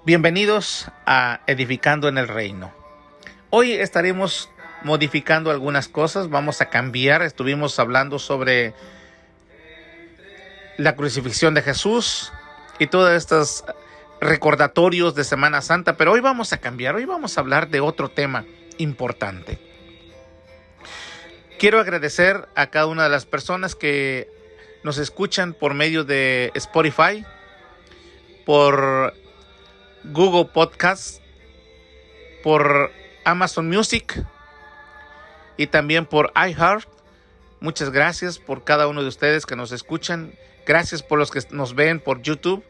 Bienvenidos a Edificando en el Reino. Hoy estaremos modificando algunas cosas, vamos a cambiar. Estuvimos hablando sobre la crucifixión de Jesús y todos estos recordatorios de Semana Santa, pero hoy vamos a cambiar, hoy vamos a hablar de otro tema importante. Quiero agradecer a cada una de las personas que nos escuchan por medio de Spotify, por Google Podcast, por Amazon Music y también por iHeart. Muchas gracias por cada uno de ustedes que nos escuchan. Gracias por los que nos ven por YouTube.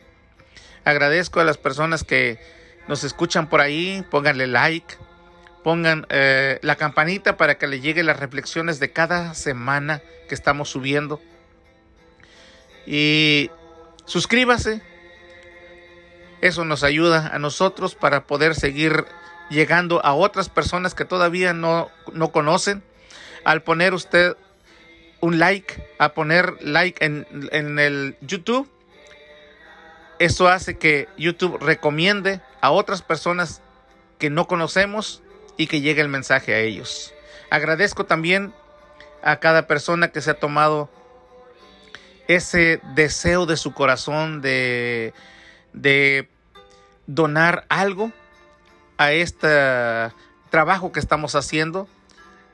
Agradezco a las personas que nos escuchan por ahí. Pónganle like, pongan la campanita para que le lleguen las reflexiones de cada semana que estamos subiendo. Y suscríbase. Eso nos ayuda a nosotros para poder seguir llegando a otras personas que todavía no conocen. Al poner usted un like, a poner like en el YouTube, eso hace que YouTube recomiende a otras personas que no conocemos y que llegue el mensaje a ellos. Agradezco también a cada persona que se ha tomado ese deseo de su corazón de donar algo a este trabajo que estamos haciendo.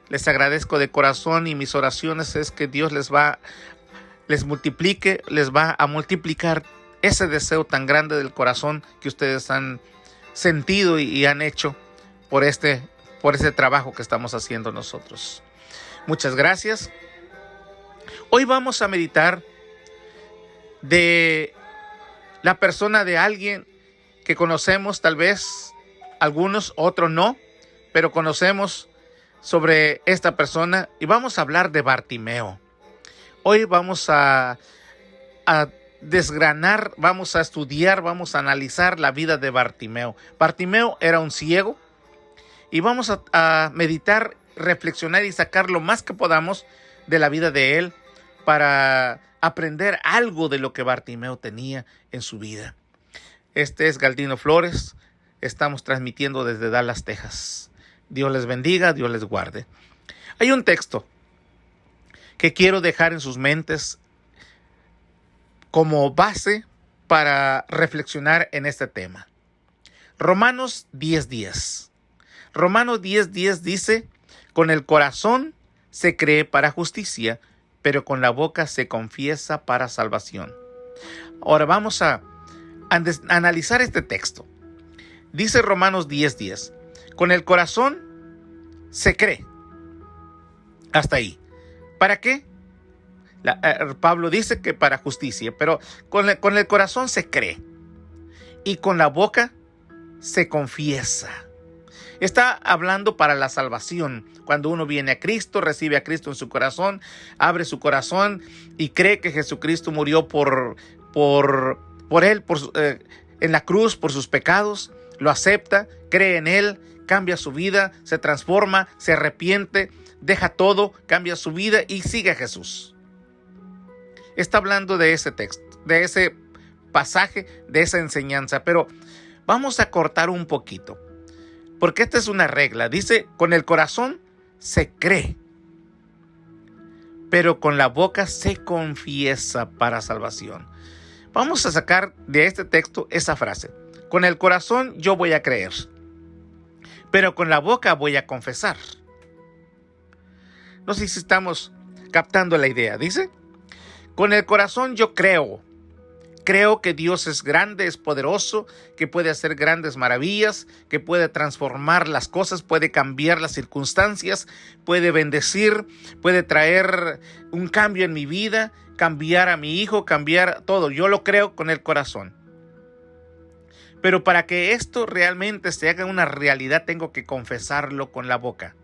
Les agradezco de corazón y mis oraciones es que Dios les multiplique, les va a multiplicar ese deseo tan grande del corazón que ustedes han sentido y han hecho por ese trabajo que estamos haciendo nosotros. Muchas gracias. Hoy vamos a meditar de la persona de alguien que conocemos, tal vez algunos, otros no, pero conocemos sobre esta persona y vamos a hablar de Bartimeo. Hoy vamos a desgranar, vamos a estudiar, vamos a analizar la vida de Bartimeo. Bartimeo era un ciego y vamos a meditar, reflexionar y sacar lo más que podamos de la vida de él para aprender algo de lo que Bartimeo tenía en su vida. Este es Galdino Flores. Estamos transmitiendo desde Dallas, Texas. Dios les bendiga, Dios les guarde. Hay un texto que quiero dejar en sus mentes como base para reflexionar en este tema. Romanos 10:10. Romanos 10:10 dice: con el corazón se cree para justicia, pero con la boca se confiesa para salvación. Ahora vamos a analizar este texto. Dice Romanos 10:10. Con el corazón se cree. Hasta ahí. ¿Para qué? Pablo dice que para justicia, pero con el corazón se cree. Y con la boca se confiesa. Está hablando para la salvación. Cuando uno viene a Cristo, recibe a Cristo en su corazón, abre su corazón y cree que Jesucristo murió por él, en la cruz, por sus pecados, lo acepta, cree en él, cambia su vida, se transforma, se arrepiente, deja todo, cambia su vida y sigue a Jesús. Está hablando de ese texto, de ese pasaje, de esa enseñanza, pero vamos a cortar un poquito, porque esta es una regla. Dice, con el corazón se cree, pero con la boca se confiesa para salvación. Vamos a sacar de este texto esa frase. Con el corazón yo voy a creer, pero con la boca voy a confesar. No sé si estamos captando la idea. Dice, con el corazón yo creo. Creo que Dios es grande, es poderoso, que puede hacer grandes maravillas, que puede transformar las cosas, puede cambiar las circunstancias, puede bendecir, puede traer un cambio en mi vida, cambiar a mi hijo, cambiar todo. Yo lo creo con el corazón. Pero para que esto realmente se haga una realidad, tengo que confesarlo con la boca.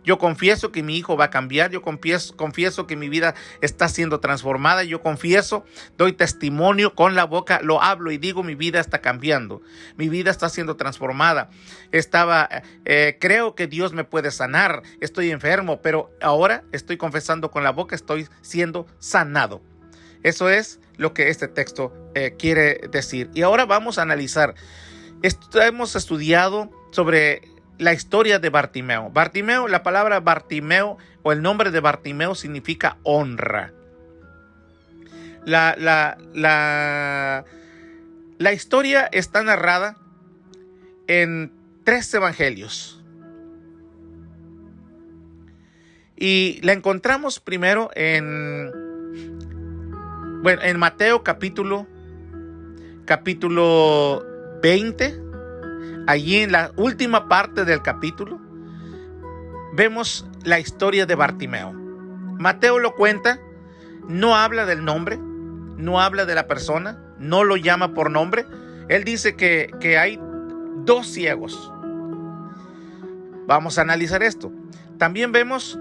Yo confieso que mi hijo va a cambiar, yo confieso que mi vida está siendo transformada, yo confieso, doy testimonio con la boca, lo hablo y digo, mi vida está cambiando, mi vida está siendo transformada. Creo que Dios me puede sanar, estoy enfermo, pero ahora estoy confesando con la boca, estoy siendo sanado. Eso es lo que este texto quiere decir. Y ahora vamos a analizar. Hemos estudiado sobre la historia de Bartimeo. Bartimeo, la palabra Bartimeo o el nombre de Bartimeo significa honra. La historia está narrada en 3 evangelios. Y la encontramos primero en Mateo capítulo 20. Allí en la última parte del capítulo vemos la historia de Bartimeo. Mateo lo cuenta, no habla del nombre, no habla de la persona, no lo llama por nombre. Él dice que hay 2 ciegos. Vamos a analizar esto. También vemos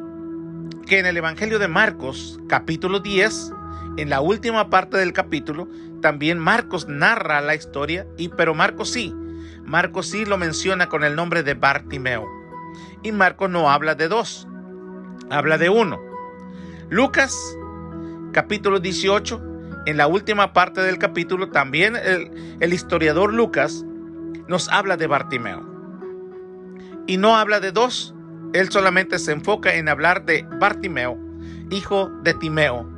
que en el Evangelio de Marcos, capítulo 10, en la última parte del capítulo, también Marcos narra la historia, pero Marcos sí lo menciona con el nombre de Bartimeo. Y Marcos no habla de 2, habla de 1. Lucas, capítulo 18, en la última parte del capítulo, también el historiador Lucas nos habla de Bartimeo. Y no habla de 2, él solamente se enfoca en hablar de Bartimeo, hijo de Timeo.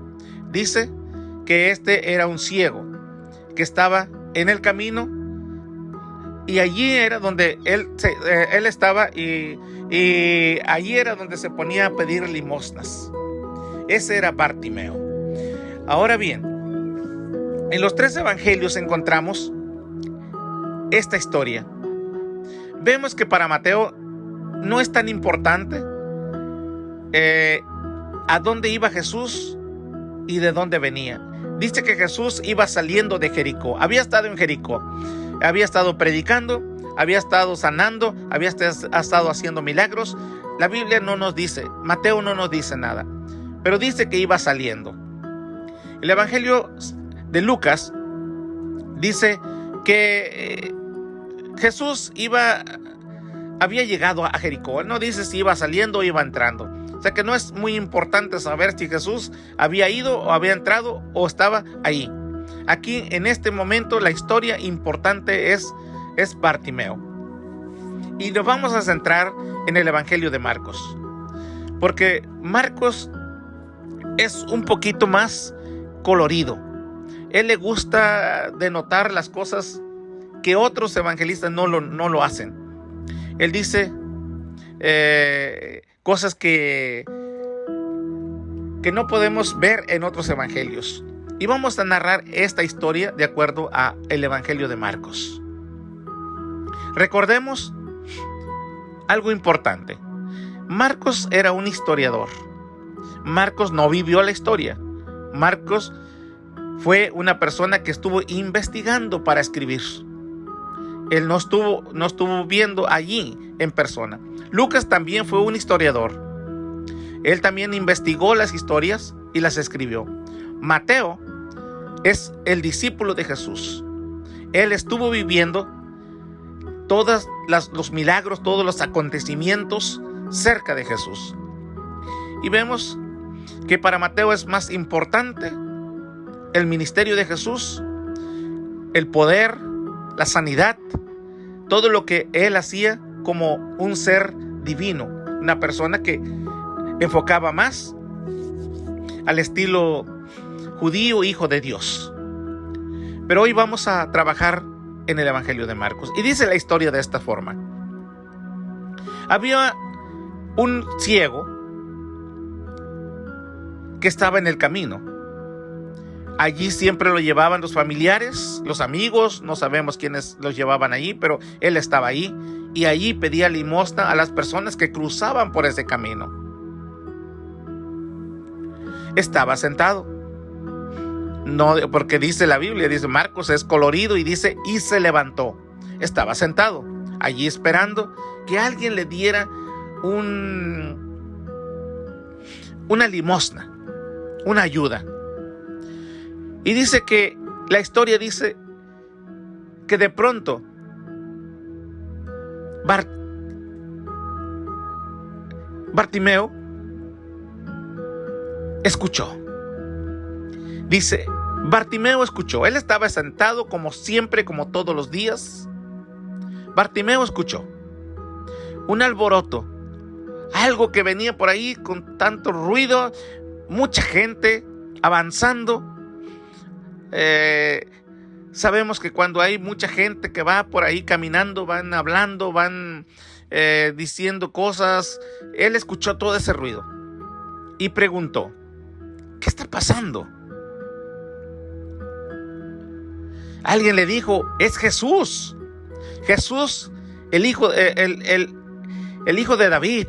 Dice que este era un ciego que estaba en el camino y allí era donde él estaba y allí era donde se ponía a pedir limosnas. Ese era Bartimeo. Ahora bien, en los 3 evangelios encontramos esta historia. Vemos que para Mateo no es tan importante a dónde iba Jesús y de dónde venía. Dice que Jesús iba saliendo de Jericó. Había estado en Jericó. Había estado predicando, había estado sanando, había estado haciendo milagros. La Biblia no nos dice, Mateo no nos dice nada, pero dice que iba saliendo. El Evangelio de Lucas dice que Jesús había llegado a Jericó. No dice si iba saliendo o iba entrando. O sea que no es muy importante saber si Jesús había ido o había entrado o estaba ahí. Aquí en este momento la historia importante es Bartimeo. Y nos vamos a centrar en el Evangelio de Marcos. Porque Marcos es un poquito más colorido. Él le gusta denotar las cosas que otros evangelistas no lo hacen. Él dice cosas que no podemos ver en otros evangelios. Y vamos a narrar esta historia de acuerdo a el Evangelio de Marcos. Recordemos algo importante. Marcos era un historiador. Marcos no vivió la historia. Marcos fue una persona que estuvo investigando para escribir. Él no estuvo viendo allí en persona. Lucas también fue un historiador. Él también investigó las historias y las escribió. Mateo es el discípulo de Jesús. Él estuvo viviendo todos los milagros, todos los acontecimientos cerca de Jesús. Y vemos que para Mateo es más importante el ministerio de Jesús, el poder, la sanidad, todo lo que él hacía como un ser divino, una persona que enfocaba más al estilo judío, hijo de Dios. Pero hoy vamos a trabajar en el Evangelio de Marcos. Y dice la historia de esta forma. Había un ciego que estaba en el camino. Allí siempre lo llevaban los familiares, los amigos, no sabemos quiénes los llevaban allí, pero él estaba ahí y allí pedía limosna a las personas que cruzaban por ese camino. Estaba sentado. No, porque dice la Biblia, dice Marcos, es colorido y dice, y se levantó. Estaba sentado, allí esperando que alguien le diera una limosna, una ayuda. Y dice que, la historia dice que de pronto Bartimeo escuchó. Dice, Bartimeo escuchó. Él estaba sentado como siempre, como todos los días. Bartimeo escuchó un alboroto, algo que venía por ahí con tanto ruido, mucha gente avanzando. Sabemos que cuando hay mucha gente que va por ahí caminando, van hablando, van diciendo cosas. Él escuchó todo ese ruido y preguntó, ¿qué está pasando? Alguien le dijo, es Jesús. Jesús, el hijo de David,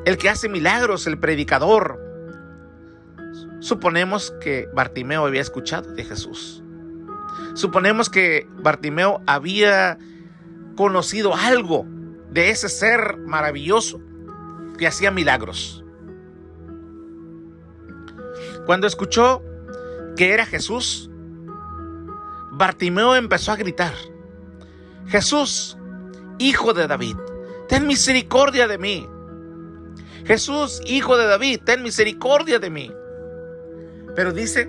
el que hace milagros, el predicador. Suponemos que Bartimeo había escuchado de Jesús. Suponemos que Bartimeo había conocido algo de ese ser maravilloso que hacía milagros. Cuando escuchó que era Jesús, Bartimeo empezó a gritar, Jesús, hijo de David, ten misericordia de mí. Jesús, hijo de David, ten misericordia de mí. Pero dice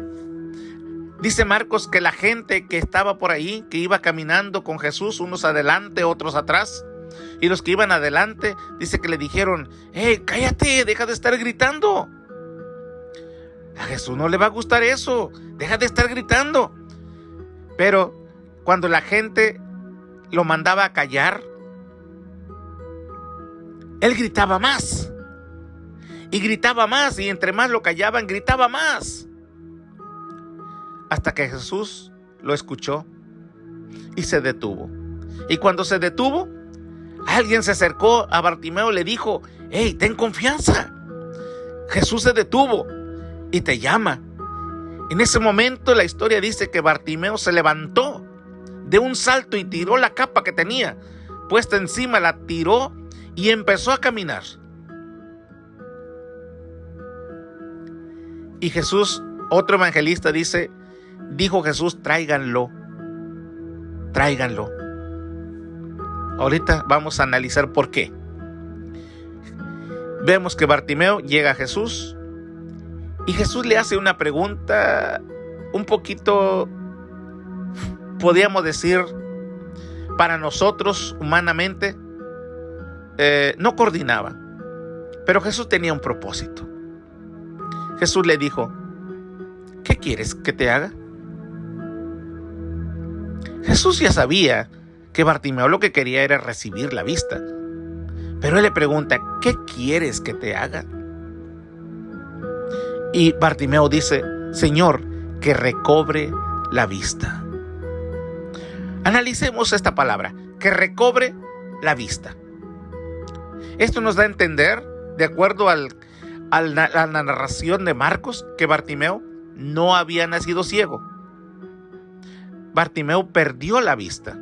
Marcos que la gente que estaba por ahí, que iba caminando con Jesús, unos adelante, otros atrás, y los que iban adelante, dice que le dijeron, cállate, deja de estar gritando. A Jesús no le va a gustar eso, deja de estar gritando. Pero cuando la gente lo mandaba a callar, él gritaba más. Y gritaba más, y entre más lo callaban, gritaba más. Hasta que Jesús lo escuchó y se detuvo. Y cuando se detuvo, alguien se acercó a Bartimeo y le dijo, ten confianza. Jesús se detuvo y te llama. En ese momento la historia dice que Bartimeo se levantó de un salto y tiró la capa que tenía puesta encima, la tiró y empezó a caminar. Y Jesús, otro evangelista dijo Jesús, tráiganlo. Ahorita vamos a analizar por qué. Vemos que Bartimeo llega a Jesús y Jesús le hace una pregunta un poquito, podríamos decir, para nosotros humanamente, no coordinaba. Pero Jesús tenía un propósito. Jesús le dijo, ¿qué quieres que te haga? Jesús ya sabía que Bartimeo lo que quería era recibir la vista. Pero él le pregunta, ¿qué quieres que te haga? Y Bartimeo dice, Señor, que recobre la vista. Analicemos esta palabra, que recobre la vista. Esto nos da a entender, de acuerdo a la narración de Marcos, que Bartimeo no había nacido ciego. Bartimeo perdió la vista.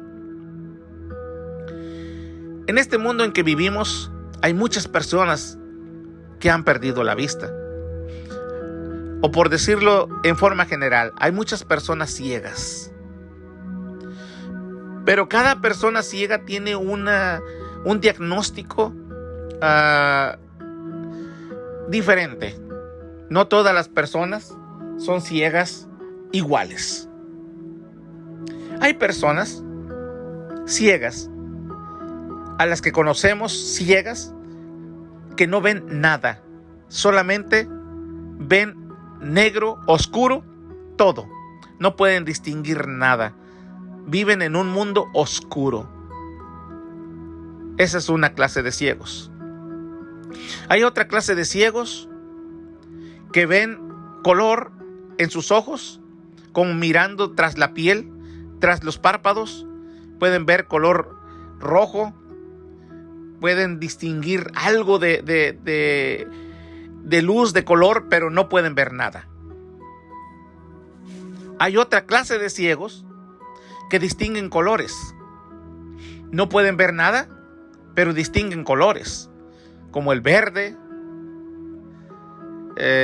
En este mundo en que vivimos, hay muchas personas que han perdido la vista. O por decirlo en forma general, hay muchas personas ciegas. Pero cada persona ciega tiene un diagnóstico diferente. No todas las personas son ciegas iguales. Hay personas ciegas a las que conocemos ciegas que no ven nada, solamente ven negro, oscuro, todo. No pueden distinguir nada. Viven en un mundo oscuro. Esa es una clase de ciegos. Hay otra clase de ciegos que ven color en sus ojos, como mirando tras la piel, tras los párpados. Pueden ver color rojo, pueden distinguir algo de luz, de color, pero no pueden ver nada. Hay otra clase de ciegos que distinguen colores. No pueden ver nada, pero distinguen colores, como el verde.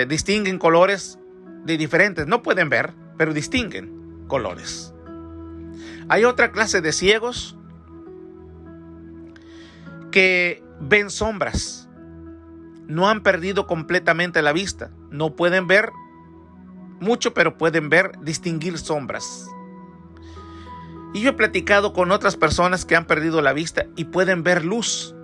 Distinguen colores de diferentes. No pueden ver, pero distinguen colores. Hay otra clase de ciegos que ven sombras. No han perdido completamente la vista. No pueden ver mucho, pero pueden distinguir sombras. Y yo he platicado con otras personas que han perdido la vista y pueden ver luz.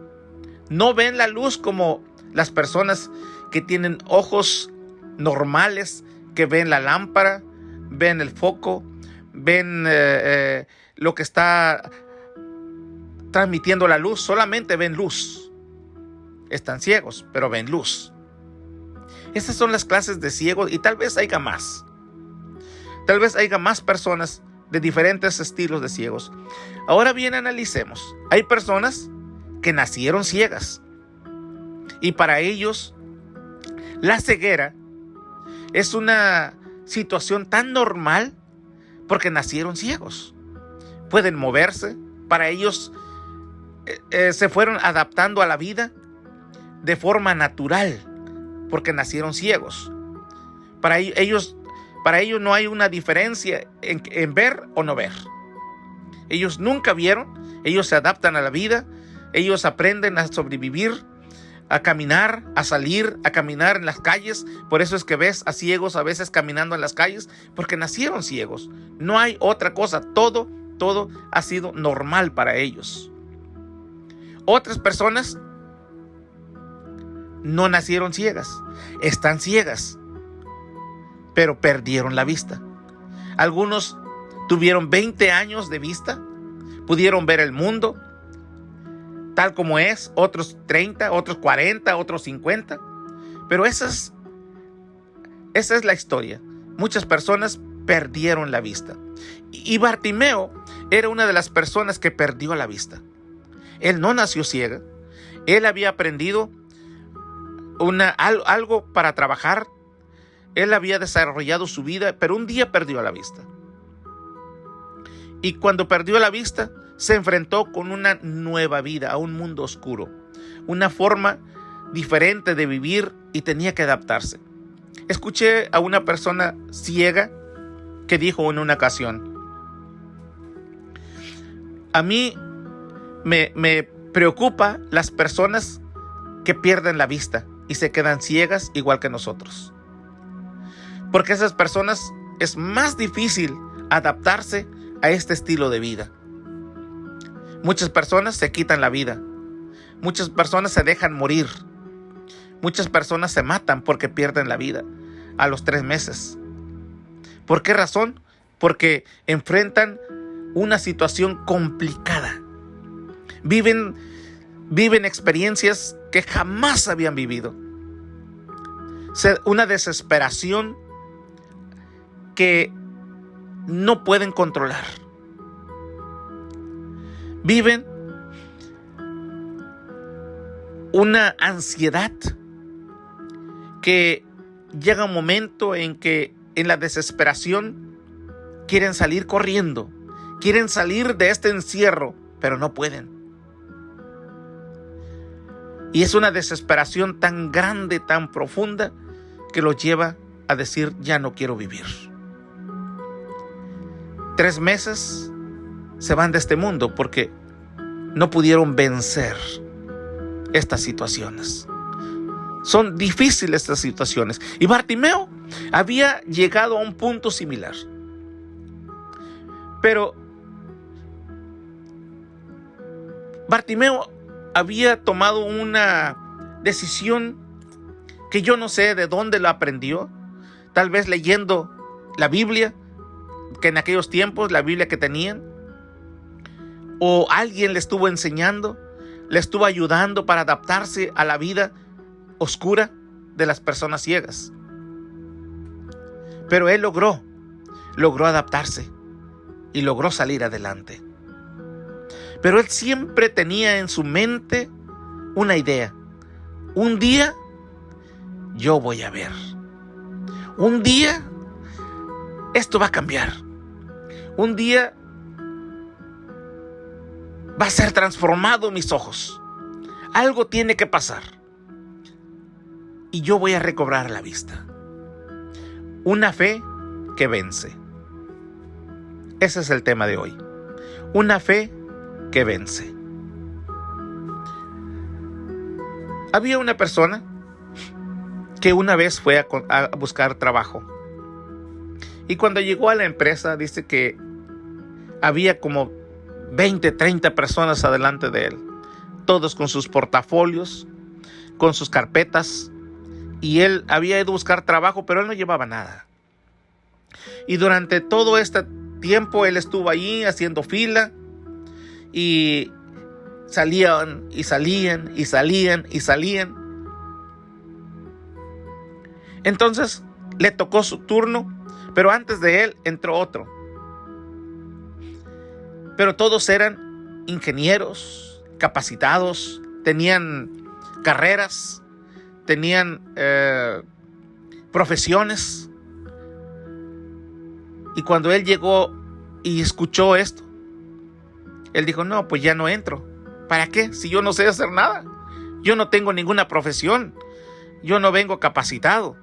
No ven la luz como las personas que tienen ojos normales, que ven la lámpara, ven el foco, ven lo que está transmitiendo la luz. Solamente ven luz. Están ciegos, pero ven luz. Esas son las clases de ciegos, y tal vez haya más. Tal vez haya más personas de diferentes estilos de ciegos. Ahora bien, analicemos. Hay personas que nacieron ciegas, y para ellos la ceguera es una situación tan normal porque nacieron ciegos. Pueden moverse. Para ellos se fueron adaptando a la vida de forma natural porque nacieron ciegos. Para ellos no hay una diferencia en ver o no ver. Ellos nunca vieron. Ellos se adaptan a la vida. Ellos aprenden a sobrevivir, a caminar, a salir, a caminar en las calles. Por eso es que ves a ciegos a veces caminando en las calles, porque nacieron ciegos. No hay otra cosa. Todo ha sido normal para ellos. Otras personas no nacieron ciegas. Están ciegas, pero perdieron la vista. Algunos tuvieron 20 años de vista. Pudieron ver el mundo tal como es, otros 30, otros 40, otros 50. Pero esa es la historia. Muchas personas perdieron la vista. Y Bartimeo era una de las personas que perdió la vista. Él no nació ciega. Él había aprendido algo para trabajar. Él había desarrollado su vida, pero un día perdió la vista. Y cuando perdió la vista, se enfrentó con una nueva vida, a un mundo oscuro, una forma diferente de vivir, y tenía que adaptarse. Escuché a una persona ciega que dijo en una ocasión: a mí me preocupa las personas que pierden la vista y se quedan ciegas igual que nosotros. Porque esas personas es más difícil adaptarse a este estilo de vida. Muchas personas se quitan la vida. Muchas personas se dejan morir. Muchas personas se matan porque pierden la vida a los 3 meses. ¿Por qué razón? Porque enfrentan una situación complicada. Viven experiencias que jamás habían vivido. Una desesperación que no pueden controlar. Viven una ansiedad que llega un momento en que en la desesperación quieren salir corriendo, quieren salir de este encierro, pero no pueden. Y es una desesperación tan grande, tan profunda, que los lleva a decir: ya no quiero vivir. 3 meses se van de este mundo porque no pudieron vencer estas situaciones. Son difíciles estas situaciones. Y Bartimeo había llegado a un punto similar. Pero Bartimeo había tomado una decisión que yo no sé de dónde lo aprendió. Tal vez leyendo la Biblia, que en aquellos tiempos, la Biblia que tenían. O alguien le estuvo enseñando, le estuvo ayudando para adaptarse a la vida oscura de las personas ciegas. Pero él logró adaptarse y logró salir adelante. Pero él siempre tenía en su mente una idea: un día yo voy a ver. Un día esto va a cambiar. Un día va a ser transformado mis ojos. Algo tiene que pasar. Y yo voy a recobrar la vista. Una fe que vence. Ese es el tema de hoy. Una fe que vence. Había una persona que una vez fue a buscar trabajo. Y cuando llegó a la empresa, dice que había como 20, 30 personas adelante de él, todos con sus portafolios, con sus carpetas, y él había ido a buscar trabajo, pero él no llevaba nada. Y durante todo este tiempo él estuvo allí haciendo fila, y salían y salían y salían y salían. Entonces le tocó su turno, pero antes de él entró otro. Pero todos eran ingenieros, capacitados, tenían carreras, tenían profesiones. Y cuando él llegó y escuchó esto, él dijo, no, pues ya no entro. ¿Para qué? Si yo no sé hacer nada. Yo no tengo ninguna profesión. Yo no vengo capacitado.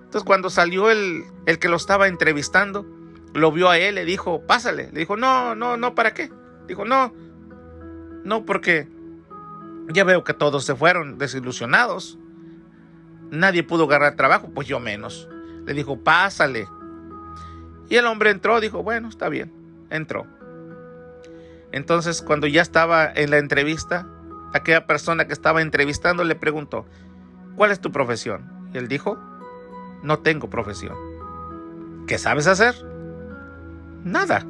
Entonces cuando salió el que lo estaba entrevistando, lo vio a él, le dijo, pásale. Le dijo, no, ¿para qué? Dijo, no, porque ya veo que todos se fueron desilusionados. Nadie pudo agarrar trabajo, pues yo menos. Le dijo, pásale. Y el hombre entró, dijo, bueno, está bien, entró. Entonces, cuando ya estaba en la entrevista, aquella persona que estaba entrevistando le preguntó, ¿cuál es tu profesión? Y él dijo, no tengo profesión. ¿Qué sabes hacer? Nada.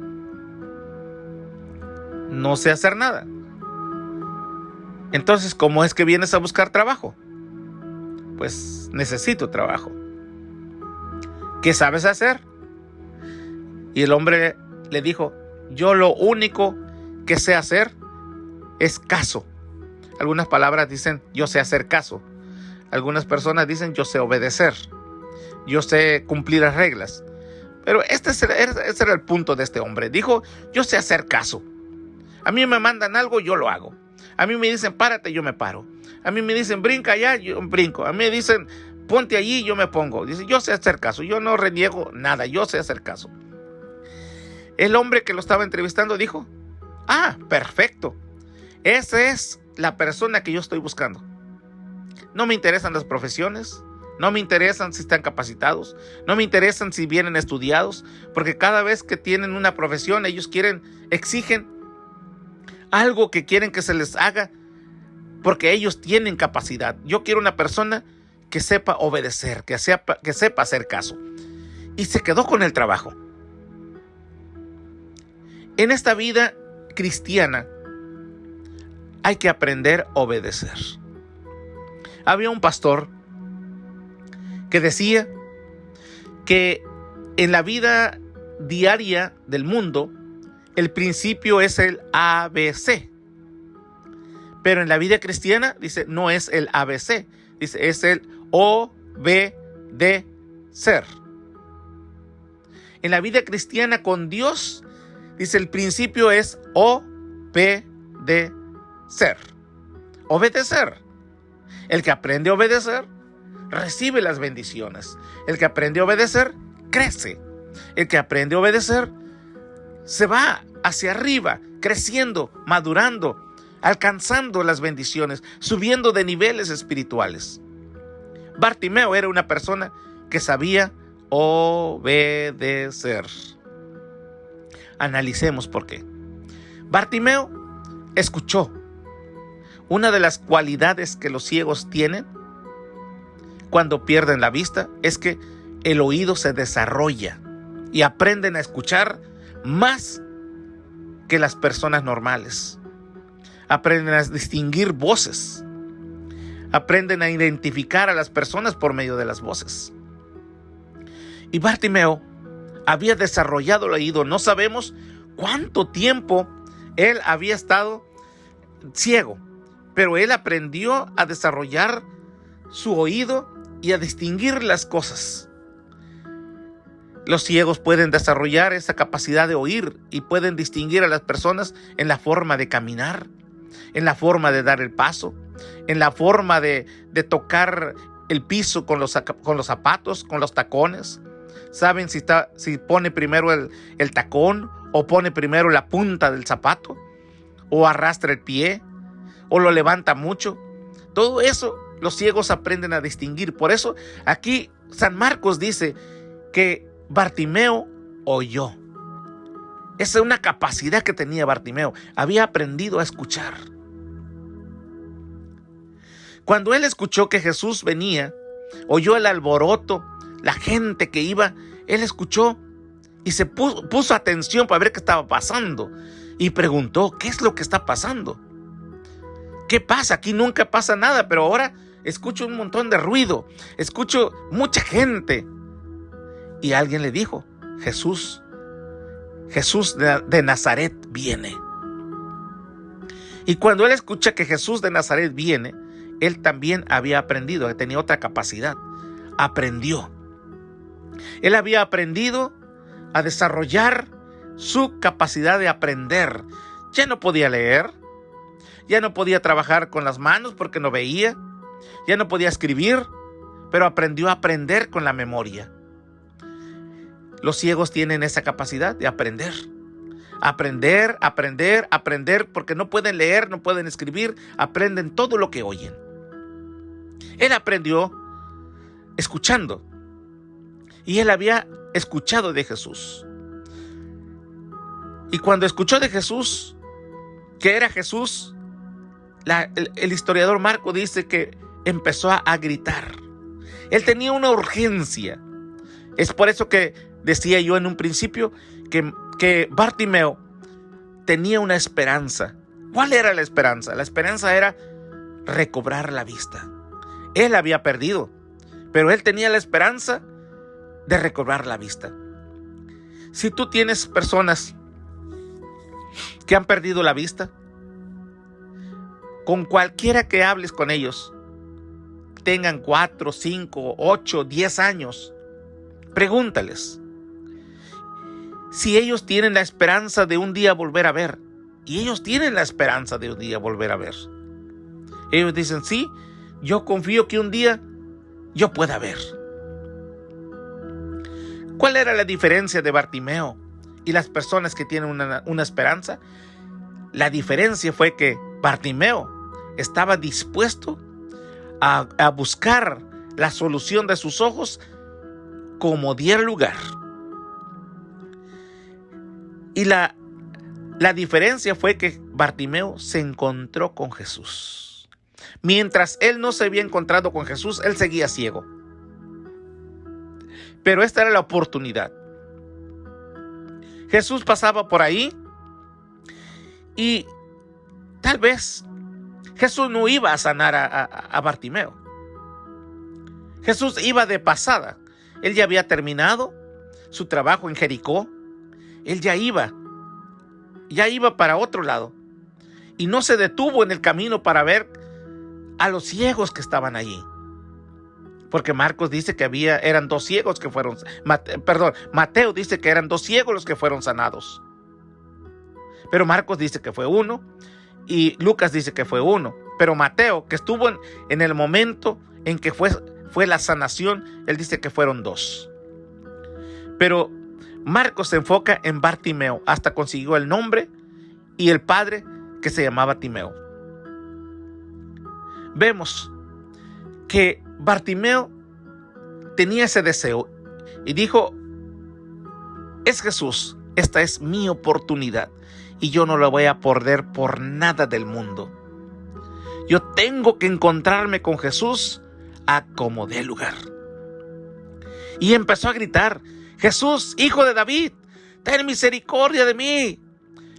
No sé hacer nada. Entonces, ¿cómo es que vienes a buscar trabajo? Pues necesito trabajo. ¿Qué sabes hacer? Y el hombre le dijo, yo lo único que sé hacer es caso. Algunas palabras dicen, yo sé hacer caso. Algunas personas dicen, yo sé obedecer. Yo sé cumplir las reglas. Pero ese era el punto de este hombre. Dijo, yo sé hacer caso. A mí me mandan algo, yo lo hago. A mí me dicen, párate, yo me paro. A mí me dicen, brinca allá, yo brinco. A mí me dicen, ponte allí, yo me pongo. Dice, yo sé hacer caso. Yo no reniego nada, yo sé hacer caso. El hombre que lo estaba entrevistando dijo, perfecto. Esa es la persona que yo estoy buscando. No me interesan las profesiones. No me interesan si están capacitados. No me interesan si vienen estudiados. Porque cada vez que tienen una profesión, ellos exigen algo que quieren que se les haga porque ellos tienen capacidad. Yo quiero una persona que sepa obedecer, que sepa hacer caso. Y se quedó con el trabajo. En esta vida cristiana hay que aprender a obedecer. Había un pastor que decía que en la vida diaria del mundo el principio es el ABC. Pero en la vida cristiana, dice, no es el ABC. Dice, es el obedecer. En la vida cristiana con Dios, dice, el principio es obedecer. Obedecer. El que aprende a obedecer, recibe las bendiciones. El que aprende a obedecer, crece. El que aprende a obedecer, se va hacia arriba, creciendo, madurando, alcanzando las bendiciones, subiendo de niveles espirituales. Bartimeo era una persona que sabía obedecer. Analicemos por qué. Bartimeo escuchó. Una de las cualidades que los ciegos tienen cuando pierden la vista es que el oído se desarrolla y aprenden a escuchar más que las personas normales. Aprenden a distinguir voces. Aprenden a identificar a las personas por medio de las voces. Y Bartimeo había desarrollado el oído. No sabemos cuánto tiempo él había estado ciego, pero él aprendió a desarrollar su oído y a distinguir las cosas. Los ciegos pueden desarrollar esa capacidad de oír y pueden distinguir a las personas en la forma de caminar, en la forma de dar el paso, en la forma de tocar el piso con los zapatos, con los tacones. Saben si pone primero el tacón o pone primero la punta del zapato o arrastra el pie o lo levanta mucho. Todo eso los ciegos aprenden a distinguir. Por eso aquí San Marcos dice que Bartimeo oyó. Esa es una capacidad que tenía Bartimeo. Había aprendido a escuchar. Cuando él escuchó que Jesús venía, oyó el alboroto, la gente que iba, él escuchó y se puso atención para ver qué estaba pasando. Y preguntó, ¿qué es lo que está pasando? ¿Qué pasa? Aquí nunca pasa nada, pero ahora escucho un montón de ruido. Escucho mucha gente. Y alguien le dijo, Jesús de Nazaret viene. Y cuando él escucha que Jesús de Nazaret viene, él también había aprendido, tenía otra capacidad. Aprendió. Él había aprendido a desarrollar su capacidad de aprender. Ya no podía leer, ya no podía trabajar con las manos porque no veía, ya no podía escribir, pero aprendió a aprender con la memoria. Los ciegos tienen esa capacidad de aprender. Aprender, porque no pueden leer, no pueden escribir, aprenden todo lo que oyen. Él aprendió escuchando. Y él había escuchado de Jesús. Y cuando escuchó de Jesús, que era Jesús, el historiador Marcos dice que empezó a gritar. Él tenía una urgencia. Es por eso que decía yo en un principio que Bartimeo tenía una esperanza. ¿Cuál era la esperanza? La esperanza era recobrar la vista. Él había perdido, pero él tenía la esperanza de recobrar la vista. Si tú tienes personas que han perdido la vista, con cualquiera que hables con ellos, tengan 4, 5, 8, 10 años, pregúntales si ellos tienen la esperanza de un día volver a ver. Y ellos tienen la esperanza de un día volver a ver. Ellos dicen, sí, yo confío que un día yo pueda ver. ¿Cuál era la diferencia de Bartimeo y las personas que tienen una esperanza? La diferencia fue que Bartimeo estaba dispuesto a buscar la solución de sus ojos como diera lugar. Y la diferencia fue que Bartimeo se encontró con Jesús. Mientras él no se había encontrado con Jesús, él seguía ciego. Pero esta era la oportunidad. Jesús pasaba por ahí y tal vez Jesús no iba a sanar a Bartimeo. Jesús iba de pasada. Él ya había terminado su trabajo en Jericó. Él ya iba para otro lado. Y no se detuvo en el camino para ver a los ciegos que estaban allí. Porque Marcos dice que eran 2 ciegos que fueron, Mateo dice que eran 2 ciegos los que fueron sanados. Pero Marcos dice que fue 1 y Lucas dice que fue 1. Pero Mateo, que estuvo en el momento en que fue la sanación, él dice que fueron 2. Pero Marcos se enfoca en Bartimeo hasta consiguió el nombre y el padre que se llamaba Timeo. Vemos que Bartimeo tenía ese deseo y dijo, es Jesús, esta es mi oportunidad y yo no la voy a perder por nada del mundo. Yo tengo que encontrarme con Jesús a como dé lugar. Y empezó a gritar, Jesús, hijo de David, ten misericordia de mí.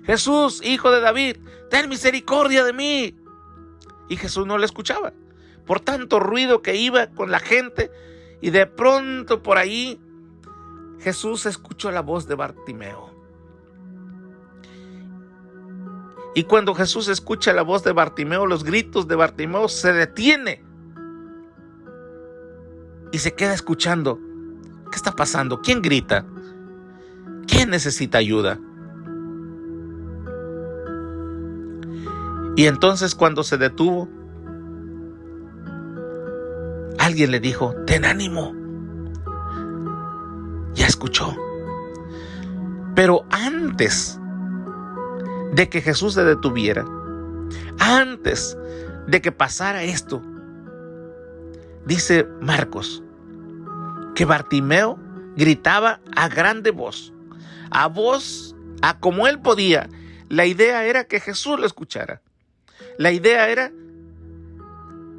Jesús, hijo de David, ten misericordia de mí. Y Jesús no le escuchaba. Por tanto ruido que iba con la gente, y de pronto por ahí Jesús escuchó la voz de Bartimeo. Y cuando Jesús escucha la voz de Bartimeo, los gritos de Bartimeo, se detiene y se queda escuchando. ¿Qué está pasando? ¿Quién grita? ¿Quién necesita ayuda? Y entonces cuando se detuvo, alguien le dijo, ten ánimo. Ya escuchó. Pero antes de que Jesús se detuviera, antes de que pasara esto, dice Marcos, que Bartimeo gritaba a grande voz, a como él podía. La idea era que Jesús lo escuchara. La idea era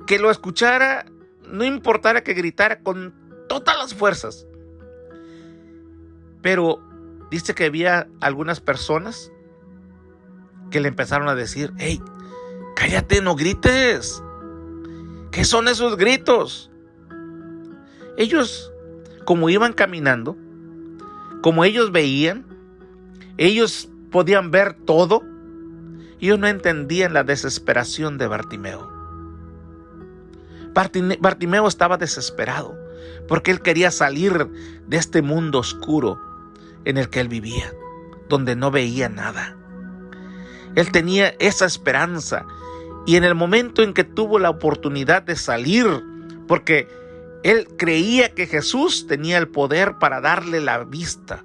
que lo escuchara, no importara que gritara con todas las fuerzas. Pero dice que había algunas personas que le empezaron a decir: hey, cállate, no grites. ¿Qué son esos gritos? Ellos, como iban caminando, como ellos veían, ellos podían ver todo. Ellos no entendían la desesperación de Bartimeo. Bartimeo estaba desesperado porque él quería salir de este mundo oscuro en el que él vivía, donde no veía nada. Él tenía esa esperanza, y en el momento en que tuvo la oportunidad de salir, porque él creía que Jesús tenía el poder para darle la vista,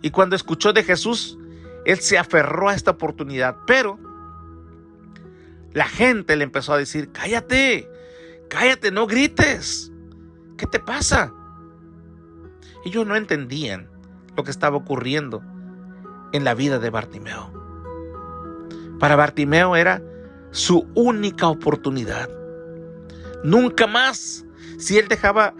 y cuando escuchó de Jesús, él se aferró a esta oportunidad, pero la gente le empezó a decir: cállate, no grites, ¿qué te pasa? Ellos no entendían lo que estaba ocurriendo en la vida de Bartimeo. Para Bartimeo era su única oportunidad. Nunca más, si él dejaba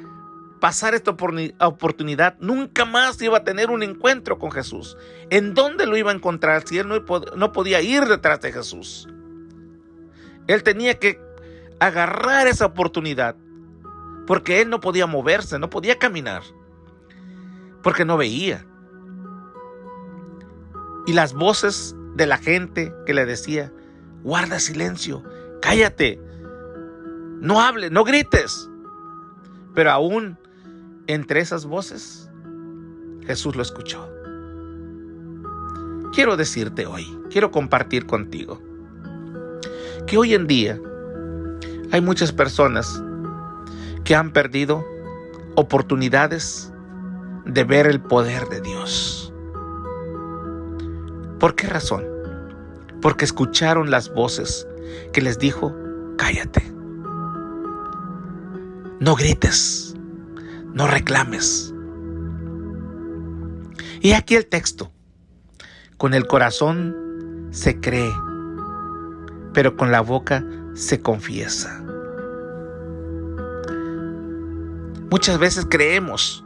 pasar esta oportunidad, nunca más iba a tener un encuentro con Jesús. ¿En dónde lo iba a encontrar si él no podía ir detrás de Jesús? Él tenía que agarrar esa oportunidad, porque él no podía moverse, no podía caminar, porque no veía. Y las voces de la gente que le decía: guarda silencio, cállate, no hables, no grites. Pero aún entre esas voces, Jesús lo escuchó. Quiero decirte hoy, quiero compartir contigo, que hoy en día hay muchas personas que han perdido oportunidades de ver el poder de Dios. ¿Por qué razón? Porque escucharon las voces que les dijo: cállate, no grites, no reclames. Y aquí el texto: con el corazón se cree, pero con la boca se confiesa. Muchas veces creemos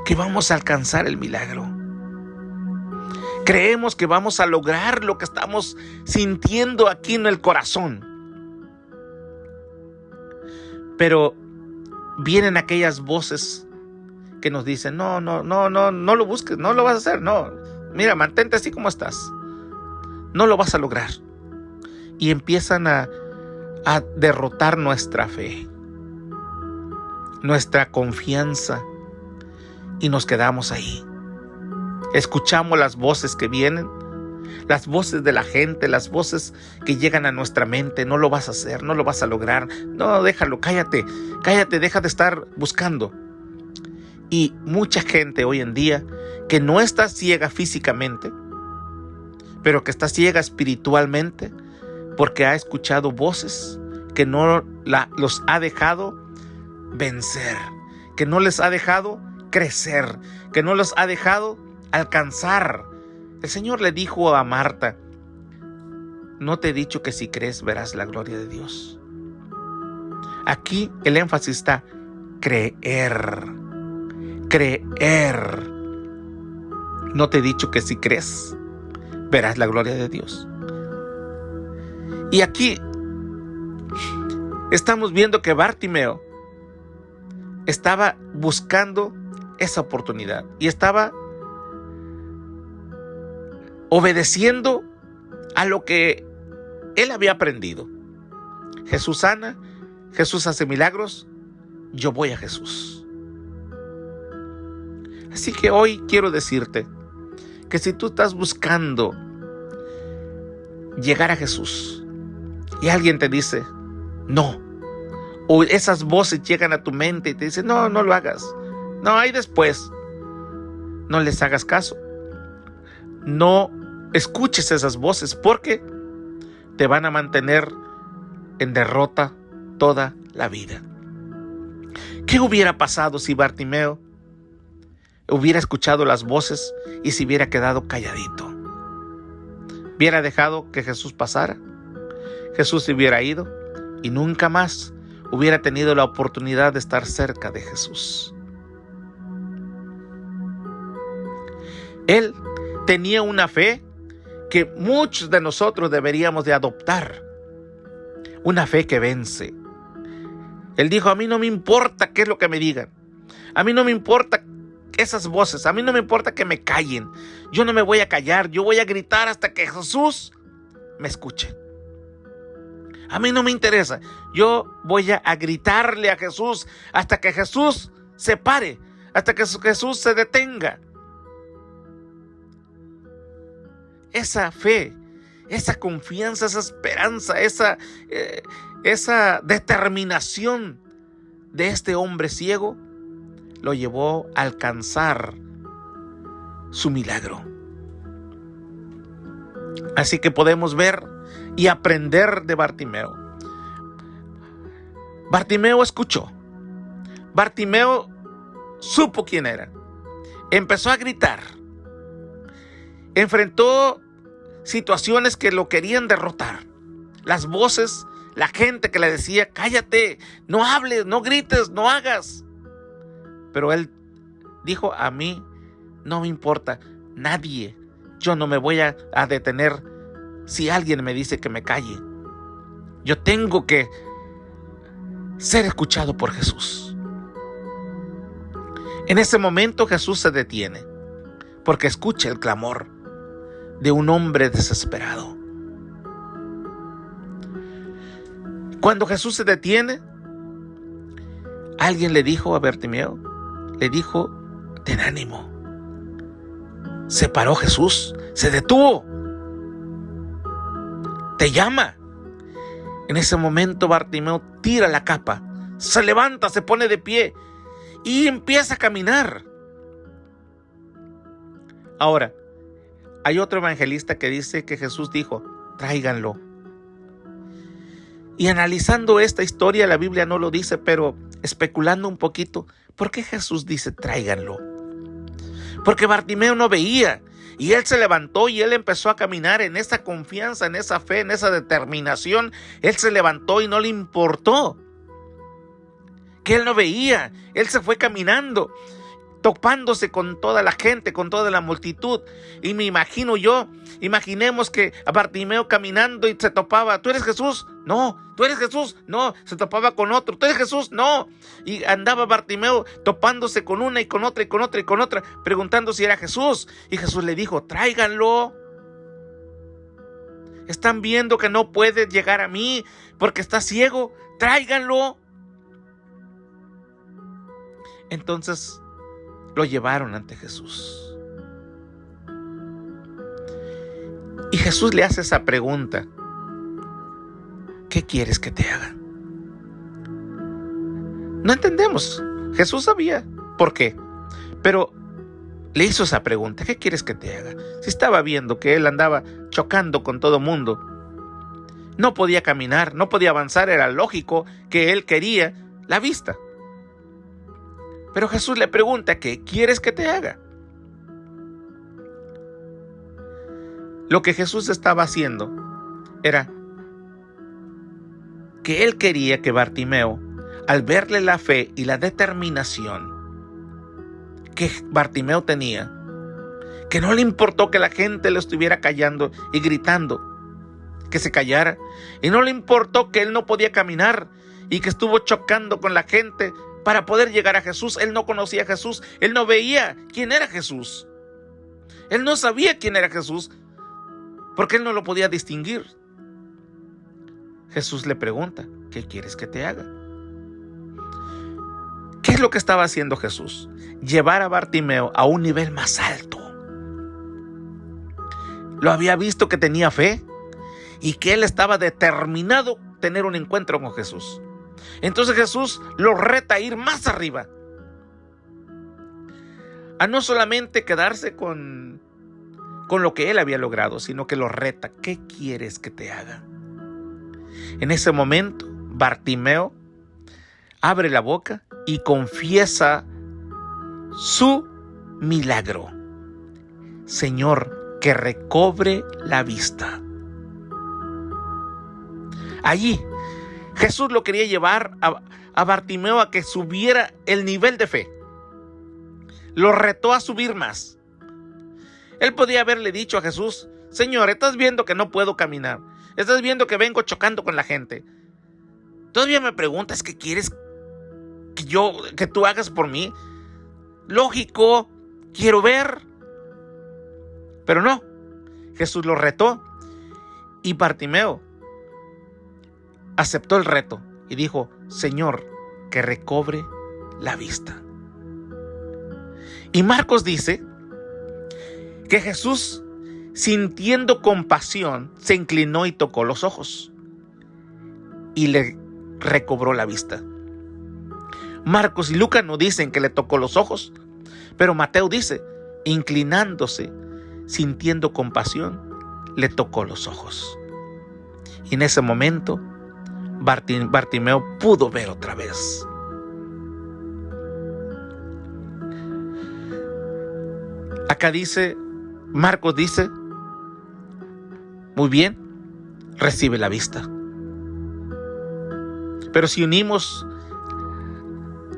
que vamos a alcanzar el milagro. Creemos que vamos a lograr lo que estamos sintiendo aquí en el corazón. Pero vienen aquellas voces que nos dicen: no lo busques, no lo vas a hacer, no. Mira, mantente así como estás. No lo vas a lograr. Y empiezan a derrotar nuestra fe, nuestra confianza, y nos quedamos ahí. Escuchamos las voces que vienen, las voces de la gente, las voces que llegan a nuestra mente: no lo vas a hacer, no lo vas a lograr, no, déjalo, cállate, deja de estar buscando. Y mucha gente hoy en día que no está ciega físicamente, pero que está ciega espiritualmente, porque ha escuchado voces que no los ha dejado vencer, que no les ha dejado crecer, que no los ha dejado alcanzar. El Señor le dijo a Marta: ¿no te he dicho que si crees verás la gloria de Dios? Aquí el énfasis está: creer. ¿No te he dicho que si crees verás la gloria de Dios? Y aquí estamos viendo que Bartimeo estaba buscando esa oportunidad y estaba obedeciendo a lo que él había aprendido. Jesús sana, Jesús hace milagros, yo voy a Jesús. Así que hoy quiero decirte que si tú estás buscando llegar a Jesús y alguien te dice no, o esas voces llegan a tu mente y te dicen: no lo hagas, no, hay después, no les hagas caso. No escuches esas voces, porque te van a mantener en derrota toda la vida. ¿Qué hubiera pasado si Bartimeo hubiera escuchado las voces y se hubiera quedado calladito? ¿Hubiera dejado que Jesús pasara? Jesús se hubiera ido y nunca más hubiera tenido la oportunidad de estar cerca de Jesús. Él tenía una fe que muchos de nosotros deberíamos de adoptar. Una fe que vence. Él dijo, a mí no me importa qué es lo que me digan. A mí no me importa esas voces. A mí no me importa que me callen. Yo no me voy a callar. Yo voy a gritar hasta que Jesús me escuche. A mí no me interesa. Yo voy a gritarle a Jesús hasta que Jesús se pare. Hasta que Jesús se detenga. Esa fe, esa confianza, esa esperanza, esa determinación de este hombre ciego lo llevó a alcanzar su milagro. Así que podemos ver y aprender de Bartimeo. Bartimeo escuchó. Bartimeo supo quién era. Empezó a gritar. Enfrentó situaciones que lo querían derrotar. Las voces, la gente que le decía, cállate, no hables, no grites, no hagas. Pero él dijo, a mí no me importa nadie. Yo no me voy a detener si alguien me dice que me calle. Yo tengo que ser escuchado por Jesús. En ese momento Jesús se detiene porque escucha el clamor de un hombre desesperado. Cuando Jesús se detiene, alguien le dijo a Bartimeo, le dijo, ten ánimo. Se paró Jesús, se detuvo. Te llama. En ese momento Bartimeo tira la capa, se levanta, se pone de pie y empieza a caminar. Ahora, hay otro evangelista que dice que Jesús dijo, tráiganlo. Y analizando esta historia, la Biblia no lo dice, pero especulando un poquito, ¿por qué Jesús dice tráiganlo? Porque Bartimeo no veía, y él se levantó y él empezó a caminar en esa confianza, en esa fe, en esa determinación. Él se levantó y no le importó que él no veía. Él se fue caminando, topándose con toda la gente, con toda la multitud. Y me imagino yo, imaginemos que a Bartimeo caminando y se topaba, ¿tú eres Jesús? No. ¿Tú eres Jesús? No. Se topaba con otro, ¿tú eres Jesús? No. Y andaba Bartimeo topándose con una y con otra y con otra y con otra, preguntando si era Jesús. Y Jesús le dijo, tráiganlo. Están viendo que no puede llegar a mí porque está ciego, tráiganlo. Entonces lo llevaron ante Jesús. Y Jesús le hace esa pregunta. ¿Qué quieres que te haga? No entendemos. Jesús sabía por qué. Pero le hizo esa pregunta. ¿Qué quieres que te haga? Si estaba viendo que él andaba chocando con todo mundo. No podía caminar, no podía avanzar. Era lógico que él quería la vista. Pero Jesús le pregunta, ¿qué quieres que te haga? Lo que Jesús estaba haciendo era que él quería que Bartimeo, al verle la fe y la determinación que Bartimeo tenía, que no le importó que la gente le estuviera callando y gritando, que se callara, y no le importó que él no podía caminar y que estuvo chocando con la gente para poder llegar a Jesús. Él no conocía a Jesús, él no veía quién era Jesús, él no sabía quién era Jesús, porque él no lo podía distinguir. Jesús le pregunta, ¿qué quieres que te haga? ¿Qué es lo que estaba haciendo Jesús? Llevar a Bartimeo a un nivel más alto. Lo había visto que tenía fe y que él estaba determinado a tener un encuentro con Jesús. Entonces Jesús lo reta a ir más arriba, a no solamente quedarse con lo que él había logrado, sino que lo reta. ¿Qué quieres que te haga? En ese momento, Bartimeo abre la boca y confiesa su milagro. Señor, que recobre la vista. Allí Jesús lo quería llevar a Bartimeo a que subiera el nivel de fe. Lo retó a subir más. Él podía haberle dicho a Jesús: Señor, estás viendo que no puedo caminar. Estás viendo que vengo chocando con la gente. ¿Todavía me preguntas qué quieres que tú hagas por mí? Lógico, quiero ver. Pero no, Jesús lo retó y Bartimeo aceptó el reto y dijo: Señor, que recobre la vista. Y Marcos dice que Jesús, sintiendo compasión, se inclinó y tocó los ojos y le recobró la vista. Marcos y Lucas no dicen que le tocó los ojos, pero Mateo dice, inclinándose, sintiendo compasión, le tocó los ojos. Y en ese momento, Bartimeo pudo ver otra vez. Acá dice, Marcos dice, muy bien, recibe la vista. Pero si unimos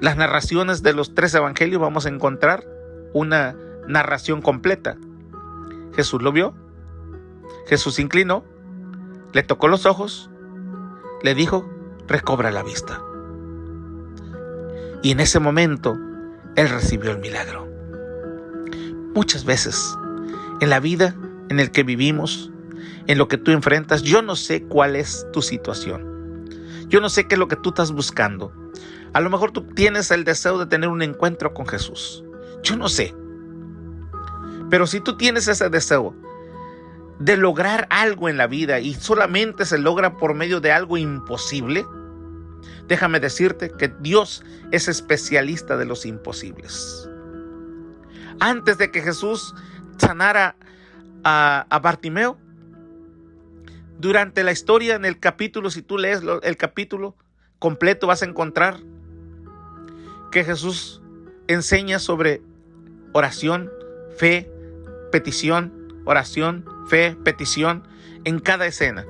las narraciones de los 3 evangelios, vamos a encontrar una narración completa. Jesús lo vio, Jesús se inclinó, le tocó los ojos, le dijo: recobra la vista. Y en ese momento, él recibió el milagro. Muchas veces, en la vida en el que vivimos, en lo que tú enfrentas, yo no sé cuál es tu situación. Yo no sé qué es lo que tú estás buscando. A lo mejor tú tienes el deseo de tener un encuentro con Jesús. Yo no sé. Pero si tú tienes ese deseo de lograr algo en la vida y solamente se logra por medio de algo imposible, déjame decirte que Dios es especialista de los imposibles. Antes de que Jesús sanara a Bartimeo, durante la historia en el capítulo, si tú lees el capítulo completo, vas a encontrar que Jesús enseña sobre oración, fe, petición, oración, fe, petición en cada escena.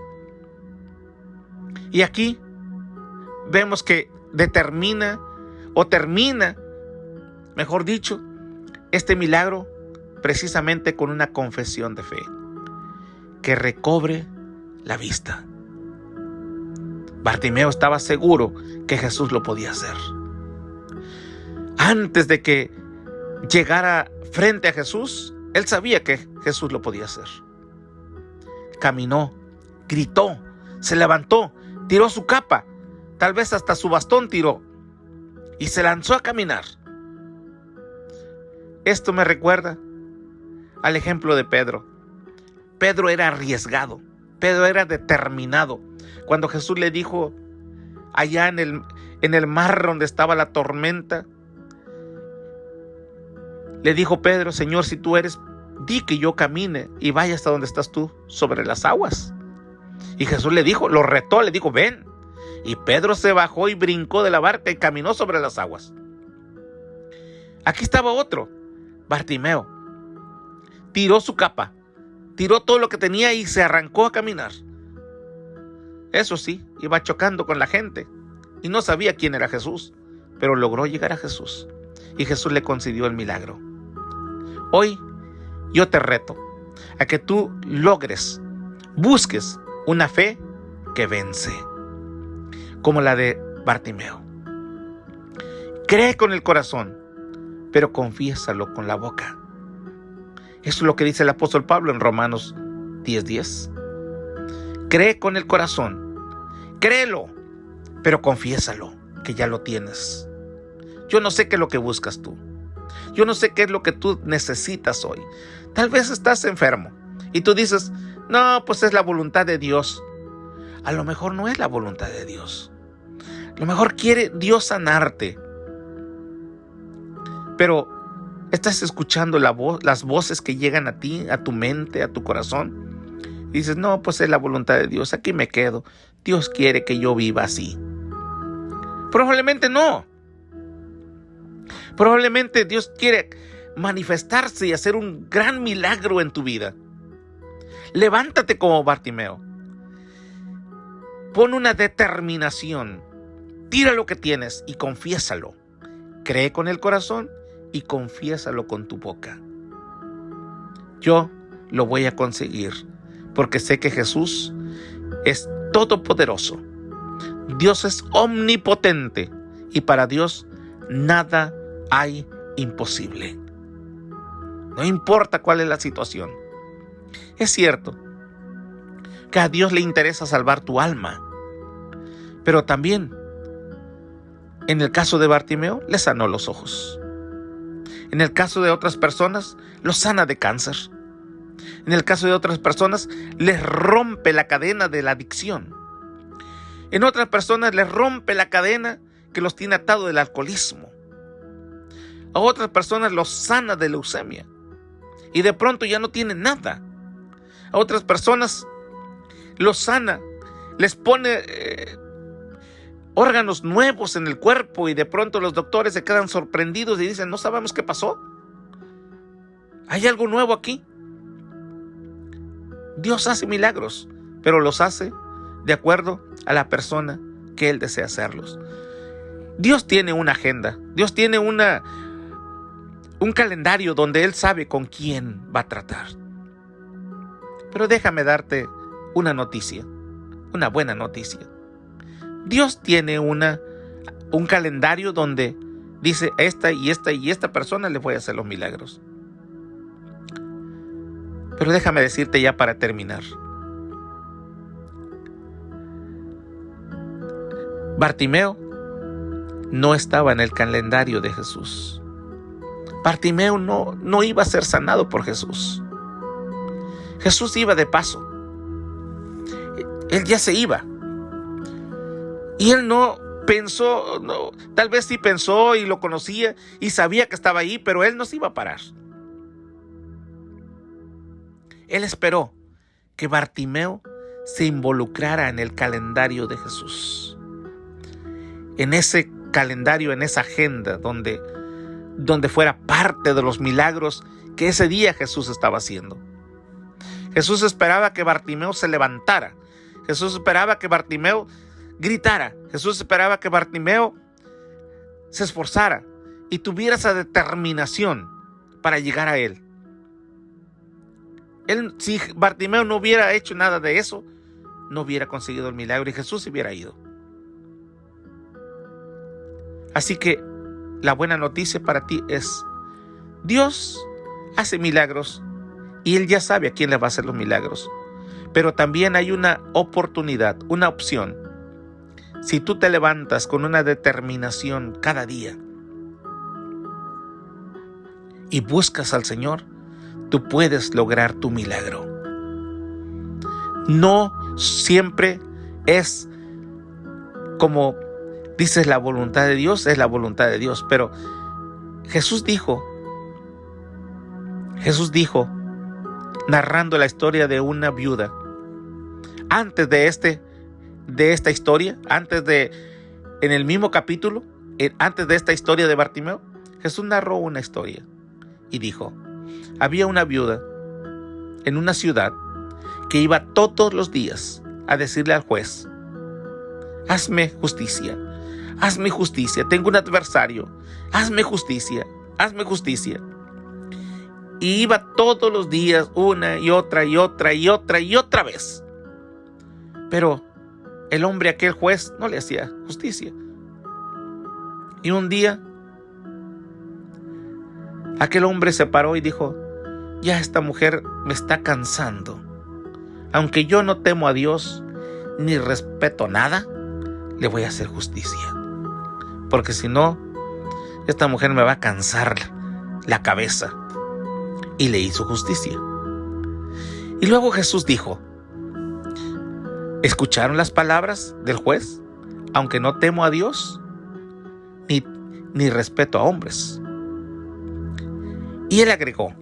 Y aquí vemos que termina, mejor dicho, este milagro precisamente con una confesión de fe, que recobre la vista. Bartimeo estaba seguro que Jesús lo podía hacer. Antes de que llegara frente a Jesús, él sabía que Jesús lo podía hacer. Caminó, gritó, se levantó, tiró su capa, tal vez hasta su bastón tiró y se lanzó a caminar. Esto me recuerda al ejemplo de Pedro. Pedro era arriesgado, Pedro era determinado. Cuando Jesús le dijo allá en el mar donde estaba la tormenta, le dijo Pedro: Señor, si tú eres, di que yo camine y vaya hasta donde estás tú, sobre las aguas. Y Jesús le dijo, lo retó, le dijo: ven. Y Pedro se bajó y brincó de la barca y caminó sobre las aguas. Aquí estaba otro, Bartimeo. Tiró su capa, tiró todo lo que tenía y se arrancó a caminar. Eso sí, iba chocando con la gente y no sabía quién era Jesús, pero logró llegar a Jesús y Jesús le concedió el milagro. Hoy yo te reto a que tú busques una fe que vence, como la de Bartimeo. Cree con el corazón, pero confiésalo con la boca. Eso es lo que dice el apóstol Pablo en Romanos 10:10. Cree con el corazón, créelo, pero confiésalo, que ya lo tienes. Yo no sé qué es lo que buscas tú. Yo no sé qué es lo que tú necesitas hoy. Tal vez estás enfermo y tú dices: no, pues es la voluntad de Dios. A lo mejor no es la voluntad de Dios. A lo mejor quiere Dios sanarte. Pero estás escuchando las voces que llegan a ti, a tu mente, a tu corazón. Y dices: no, pues es la voluntad de Dios, aquí me quedo. Dios quiere que yo viva así. Probablemente no. Probablemente Dios quiere manifestarse y hacer un gran milagro en tu vida. Levántate como Bartimeo. Pon una determinación. Tira lo que tienes y confiésalo. Cree con el corazón y confiésalo con tu boca. Yo lo voy a conseguir porque sé que Jesús es todopoderoso. Dios es omnipotente y para Dios nada hay imposible. No importa cuál es la situación. Es cierto que a Dios le interesa salvar tu alma, pero también en el caso de Bartimeo le sanó los ojos. En el caso de otras personas los sana de cáncer. En el caso de otras personas les rompe la cadena de la adicción. En otras personas les rompe la cadena que los tiene atado del alcoholismo. A otras personas los sana de leucemia y de pronto ya no tienen nada. A otras personas los sana, les pone órganos nuevos en el cuerpo y de pronto los doctores se quedan sorprendidos y dicen, no sabemos qué pasó. ¿Hay algo nuevo aquí? Dios hace milagros, pero los hace de acuerdo a la persona que Él desea hacerlos. Dios tiene una agenda, Dios tiene un calendario donde Él sabe con quién va a tratar. Pero déjame darte una noticia, una buena noticia. Dios tiene un calendario donde dice a esta y esta y esta persona le voy a hacer los milagros. Pero déjame decirte ya para terminar. Bartimeo no estaba en el calendario de Jesús. Bartimeo no iba a ser sanado por Jesús. Jesús iba de paso. Él ya se iba. Y él no pensó, tal vez sí pensó y lo conocía y sabía que estaba ahí, pero él no se iba a parar. Él esperó que Bartimeo se involucrara en el calendario de Jesús. En ese calendario, en esa agenda donde fuera parte de los milagros que ese día Jesús estaba haciendo. Jesús esperaba que Bartimeo se levantara. Jesús esperaba que Bartimeo gritara. Jesús esperaba que Bartimeo se esforzara y tuviera esa determinación para llegar a Él. Si Bartimeo no hubiera hecho nada de eso, no hubiera conseguido el milagro y Jesús se hubiera ido. Así que la buena noticia para ti es: Dios hace milagros y Él ya sabe a quién le va a hacer los milagros. Pero también hay una oportunidad, una opción. Si tú te levantas con una determinación cada día y buscas al Señor, tú puedes lograr tu milagro. No siempre es como dices la voluntad de Dios, es la voluntad de Dios. Pero Jesús dijo, narrando la historia de una viuda, antes de esta historia, en el mismo capítulo, antes de esta historia de Bartimeo, Jesús narró una historia y dijo: había una viuda en una ciudad que iba todos los días a decirle al juez: hazme justicia, tengo un adversario, hazme justicia. Y iba todos los días una y otra vez. Pero el hombre, aquel juez, no le hacía justicia. Y un día aquel hombre se paró y dijo: ya esta mujer me está cansando. Aunque yo no temo a Dios ni respeto nada, le voy a hacer justicia. Porque si no, esta mujer me va a cansar la cabeza. Y le hizo justicia. Y luego Jesús dijo: ¿escucharon las palabras del juez? Aunque no temo a Dios ni respeto a hombres. Y él agregó: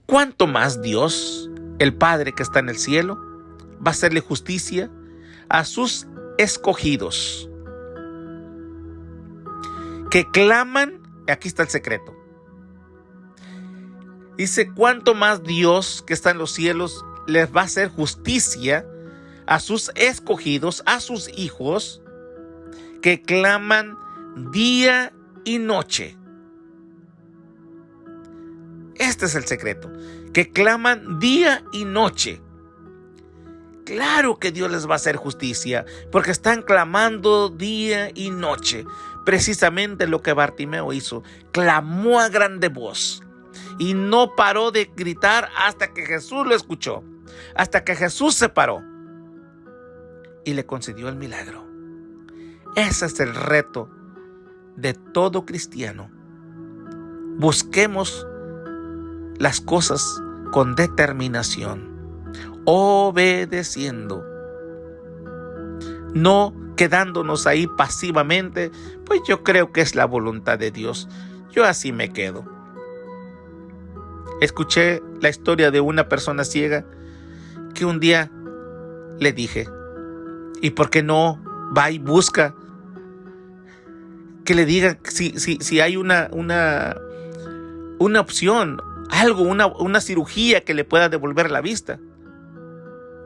¿cuánto más Dios, el Padre que está en el cielo, va a hacerle justicia a sus escogidos, que claman, aquí está el secreto. Dice, ¿cuánto más Dios que está en los cielos les va a hacer justicia a sus escogidos, a sus hijos, que claman día y noche? Este es el secreto, que claman día y noche. Claro que Dios les va a hacer justicia, porque están clamando día y noche. Precisamente lo que Bartimeo hizo, clamó a grande voz y no paró de gritar hasta que Jesús lo escuchó, hasta que Jesús se paró y le concedió el milagro. Ese es el reto de todo cristiano. Busquemos las cosas con determinación, obedeciendo, no quedándonos ahí pasivamente, pues yo creo que es la voluntad de Dios. Yo así me quedo. Escuché la historia de una persona ciega que un día le dije, ¿y por qué no va y busca que le digan si hay una opción, algo, una cirugía que le pueda devolver la vista?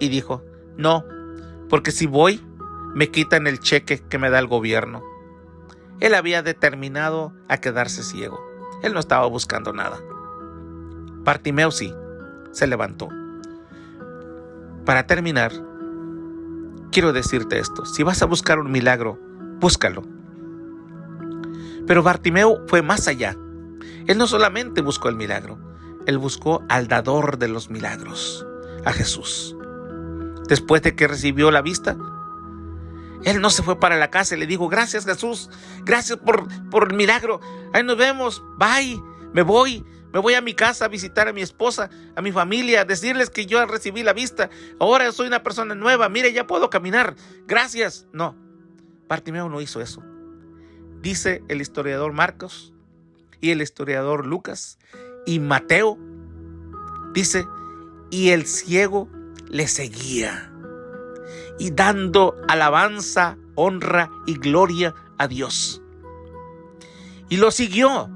Y dijo, no, porque si voy, me quitan el cheque que me da el gobierno. Él había determinado a quedarse ciego. Él no estaba buscando nada. Bartimeo sí, se levantó. Para terminar, quiero decirte esto. Si vas a buscar un milagro, búscalo. Pero Bartimeo fue más allá. Él no solamente buscó el milagro, él buscó al dador de los milagros, a Jesús. Después de que recibió la vista, él no se fue para la casa y le dijo, gracias Jesús, gracias por el milagro, ahí nos vemos, bye, me voy a mi casa a visitar a mi esposa, a mi familia, a decirles que yo recibí la vista, ahora soy una persona nueva, mire, ya puedo caminar, gracias. No, Bartimeo no hizo eso. Dice el historiador Marcos y el historiador Lucas y Mateo, dice, y el ciego le seguía, y dando alabanza, honra y gloria a Dios. Y lo siguió.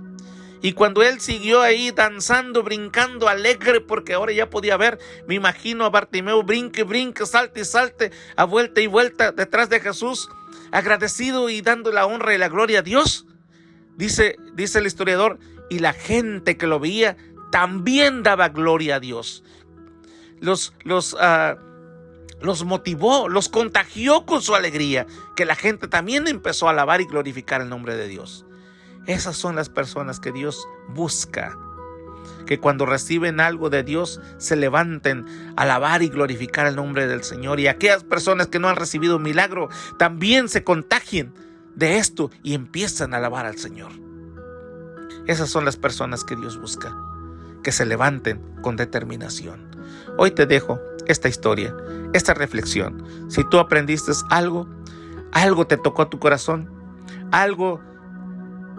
Y cuando él siguió ahí danzando, brincando, alegre, porque ahora ya podía ver, me imagino a Bartimeo brinque, salte y salte, a vuelta y vuelta detrás de Jesús, agradecido y dando la honra y la gloria a Dios. Dice el historiador, y la gente que lo veía también daba gloria a Dios. Los motivó, los contagió con su alegría, que la gente también empezó a alabar y glorificar el nombre de Dios. Esas son las personas que Dios busca, que cuando reciben algo de Dios se levanten a alabar y glorificar el nombre del Señor. Y aquellas personas que no han recibido un milagro también se contagien de esto y empiezan a alabar al Señor. Esas son las personas que Dios busca, que se levanten con determinación. Hoy te dejo esta historia, esta reflexión. Si tú aprendiste algo te tocó a tu corazón, algo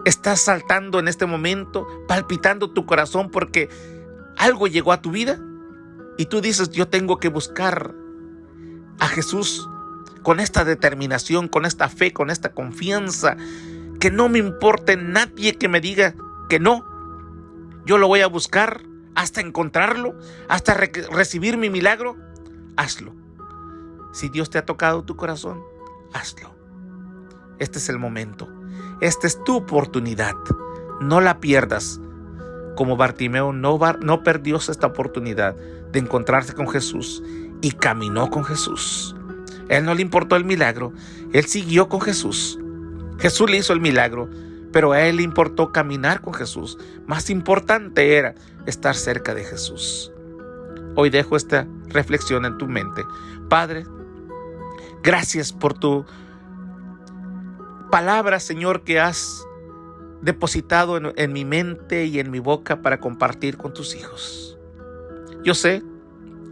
estás saltando en este momento, palpitando tu corazón porque algo llegó a tu vida y tú dices, yo tengo que buscar a Jesús con esta determinación, con esta fe, con esta confianza, que no me importe nadie que me diga que no, yo lo voy a buscar hasta encontrarlo, hasta recibir mi milagro. Hazlo. Si Dios te ha tocado tu corazón, hazlo. Este es el momento. Esta es tu oportunidad. No la pierdas. Como Bartimeo no perdió esta oportunidad de encontrarse con Jesús y caminó con Jesús. Él no le importó el milagro. Él siguió con Jesús. Jesús le hizo el milagro, pero a él le importó caminar con Jesús. Más importante era estar cerca de Jesús. Hoy dejo esta reflexión en tu mente. Padre, gracias por tu palabra, Señor, que has depositado en mi mente y en mi boca para compartir con tus hijos. Yo sé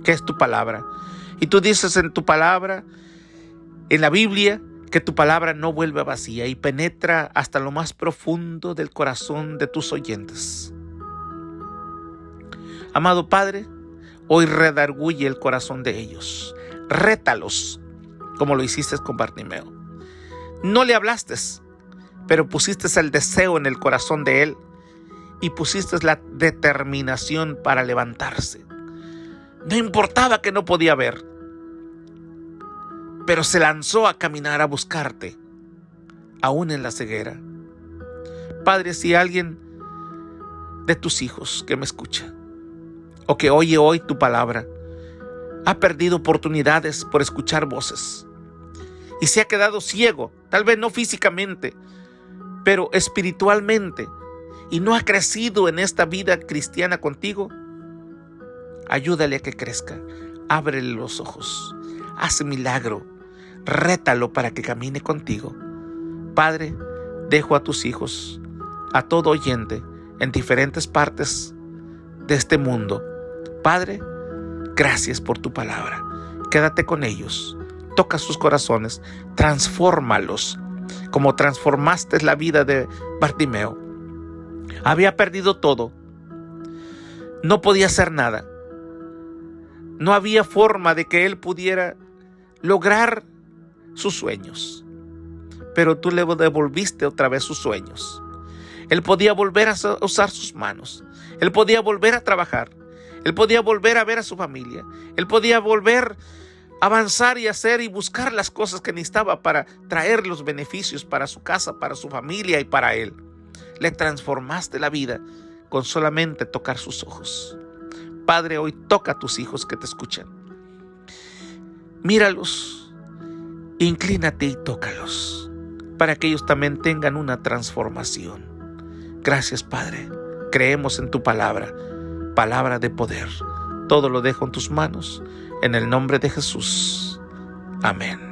que es tu palabra. Y tú dices en tu palabra, en la Biblia, que tu palabra no vuelve vacía y penetra hasta lo más profundo del corazón de tus oyentes. Amado Padre, hoy redarguye el corazón de ellos. Rétalos, como lo hiciste con Bartimeo. No le hablaste, pero pusiste el deseo en el corazón de él y pusiste la determinación para levantarse. No importaba que no podía ver, pero se lanzó a caminar a buscarte, aún en la ceguera. Padre, si alguien de tus hijos que me escucha o que oye hoy tu palabra ha perdido oportunidades por escuchar voces y se ha quedado ciego, tal vez no físicamente, pero espiritualmente, y no ha crecido en esta vida cristiana contigo, ayúdale a que crezca, ábrele los ojos, haz milagro, rétalo para que camine contigo. Padre, dejo a tus hijos, a todo oyente, en diferentes partes de este mundo. Padre, gracias por tu palabra. Quédate con ellos, toca sus corazones, transfórmalos, como transformaste la vida de Bartimeo. Había perdido todo, no podía hacer nada, no había forma de que él pudiera lograr sus sueños, pero tú le devolviste otra vez sus sueños. Él podía volver a usar sus manos, él podía volver a trabajar, él podía volver a ver a su familia, él podía volver a avanzar y hacer y buscar las cosas que necesitaba para traer los beneficios para su casa, para su familia y para él. Le transformaste la vida con solamente tocar sus ojos. Padre, hoy toca a tus hijos que te escuchan. Míralos, inclínate y tócalos, para que ellos también tengan una transformación. Gracias, Padre. Creemos en tu palabra, palabra de poder. Todo lo dejo en tus manos, en el nombre de Jesús. Amén.